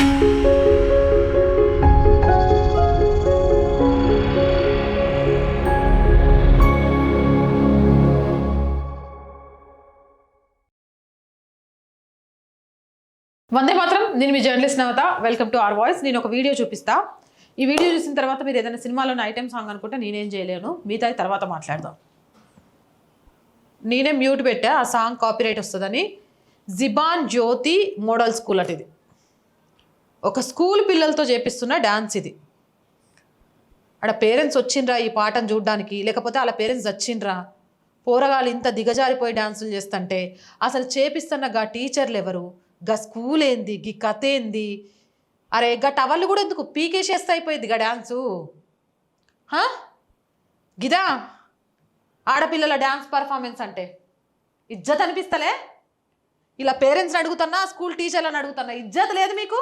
వందే మాత్రం. నేను మీ journalist Navatha. Welcome to R voice. నేను ఒక వీడియో చూపిస్తా. ఈ వీడియో చూసిన తర్వాత మీరు ఏదైనా సినిమాలోని ఐటెం సాంగ్ అనుకుంటే నేనేం చేయలేను, మిగతా తర్వాత మాట్లాడదాం. నేనే మ్యూట్ పెట్టా, ఆ సాంగ్ కాపీరైట్ వస్తుందని. జిబాన్ జ్యోతి మోడల్ స్కూల్ అటు ఇది. ఒక స్కూల్ పిల్లలతో చేపిస్తున్న డ్యాన్స్ ఇది. ఆడ పేరెంట్స్ వచ్చిండ్రా ఈ పాటను చూడడానికి, లేకపోతే వాళ్ళ పేరెంట్స్ వచ్చిండ్రా? పోరగాళ్ళు ఇంత దిగజారిపోయి డ్యాన్సులు చేస్తుంటే అసలు చేపిస్తున్న గా టీచర్లు ఎవరు, గా స్కూల్ ఏంది, గీ కథ ఏంది? అరే గా టవల్ కూడా ఎందుకు పీకేసేస్తే అయిపోయింది గా డ్యాన్సు. గిదా ఆడపిల్లల డ్యాన్స్ పర్ఫార్మెన్స్ అంటే ఇజ్జత్ అనిపిస్తలే? ఇలా పేరెంట్స్ని అడుగుతున్నా, స్కూల్ టీచర్లను అడుగుతున్నా, ఇజ్జత్ లేదు మీకు?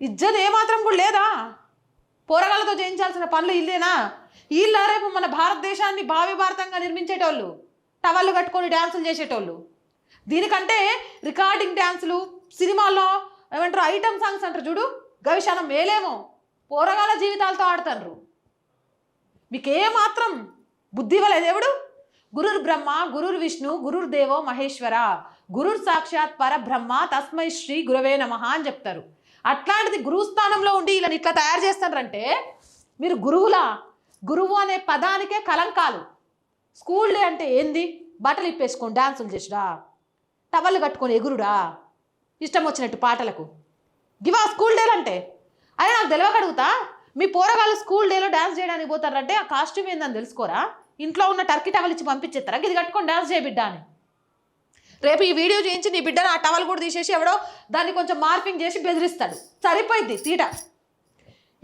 ఇజ్జత్ ఏమాత్రం కూడా లేదా? పోరగాళ్ళతో చేయించాల్సిన పనులు ఇల్లేనా? వీళ్ళ రేపు మన భారతదేశాన్ని భావి భారతంగా నిర్మించేటోళ్ళు, టవళ్ళు కట్టుకొని డ్యాన్సులు చేసేటోళ్ళు. దీనికంటే రికార్డింగ్ డ్యాన్సులు, సినిమాల్లో ఏమంటారు ఐటమ్ సాంగ్స్ అంటారు చూడు, గవిశానం మేలేమో పోరగాళ్ళ జీవితాలతో ఆడుతున్నారు. మీకేమాత్రం బుద్ధి ఇవ్వలేదు దేవుడు? గురుర్ బ్రహ్మ గురుర్ విష్ణు గురుర్ దేవో మహేశ్వర, గురుర్ సాక్షాత్ పరబ్రహ్మ తస్మై శ్రీ గురవే నమః అని చెప్తారు. అట్లాంటిది గురుస్థానంలో ఉండి ఇలా ఇట్లా తయారు చేస్తారంటే మీరు గురువులా? గురువు అనే పదానికే కలంకాలు. స్కూల్ డే అంటే ఏంది? బట్టలు ఇప్పేసుకొని డ్యాన్సులు చేసుడా, టవళ్ళు కట్టుకొని ఎగురుడా, ఇష్టం వచ్చినట్టు పాటలకు. గివా స్కూల్ డేలు అంటే? అయినా నాకు తెలియక అడుగుతా, మీ పోరగాళ్ళు స్కూల్ డేలో డ్యాన్స్ చేయడానికి పోతారంటే ఆ కాస్ట్యూమ్ ఏందని తెలుసుకోరా? ఇంట్లో ఉన్న టర్కీ టవల్ ఇచ్చి పంపించేస్తారా ఇది కట్టుకొని డ్యాన్స్ చేయ బిడ్డ అని? రేపు ఈ వీడియో చేయించి నీ బిడ్డను ఆ టవల్ కూడా తీసేసి ఎవడో దాన్ని కొంచెం మార్పింగ్ చేసి బెదిరిస్తాడు, సరిపోయింది తీట.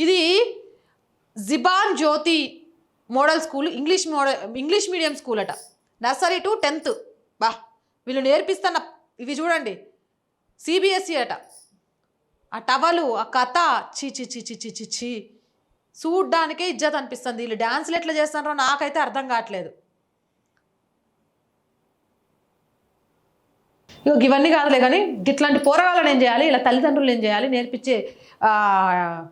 ఇది Jiban Jyoti model school, English medium school అట. Nursery to 10th. బా వీళ్ళు నేర్పిస్తున్న ఇవి చూడండి, సిబిఎస్ఈ అట. ఆ టవలు, ఆ కథ, చీ చీ చీ చీ చీ చీ చీ చూడ్డానికే ఇజ్జత్ అనిపిస్తుంది. వీళ్ళు డ్యాన్సులు ఎట్లా చేస్తున్నారో నాకైతే అర్థం కావట్లేదు. ఇవన్నీ కాదులే కానీ ఇట్లాంటి పోరగాళ్ళని ఏం చేయాలి, ఇలా తల్లిదండ్రులు ఏం చేయాలి, నేర్పించే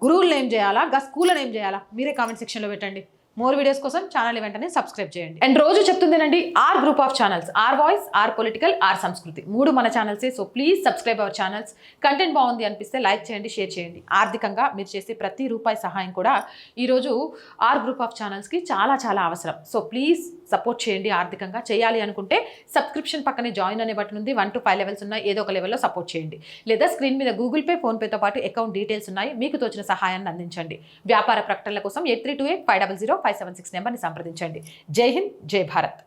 గురువులను ఏం చేయాలా, గా స్కూళ్ళని ఏం చేయాలా? మీరే కామెంట్ సెక్షన్లో పెట్టండి. మోర్ వీడియోస్ కోసం ఛానల్ వెంటనే సబ్స్క్రైబ్ చేయండి. అండ్ రోజు చెప్తుందేనండి, R group of channels, R voice, R political, R Sanskriti, 3 మన ఛానల్సే. So please subscribe our channels. Content బాగుంది అనిపిస్తే లైక్ చేయండి, షేర్ చేయండి. ఆర్థికంగా మీరు చేసే ప్రతి రూపాయి సహాయం కూడా ఈరోజు ఆర్ గ్రూప్ ఆఫ్ ఛానల్స్కి చాలా చాలా అవసరం. సో ప్లీజ్ సపోర్ట్ చేయండి. ఆర్థికంగా చేయాలి అనుకుంటే సబ్స్క్రిప్షన్ పక్కనే జాయిన్ అనే బటన్ ఉంది. 1 to 5 లెవెల్స్ ఉన్నాయి. ఏదో ఒక లెవెల్లో సపోర్ట్ చేయండి. లేదా స్క్రీన్ మీద గూగుల్ పే, ఫోన్పేతో పాటు అకౌంట్ డీటెయిల్స్ ఉన్నాయి. మీకు తోచిన సహాయాన్ని అందించండి. వ్యాపార ప్రకటనల కోసం 8328500576 నెంబర్ని సంప్రదించండి. జై హింద్, జై భారత్.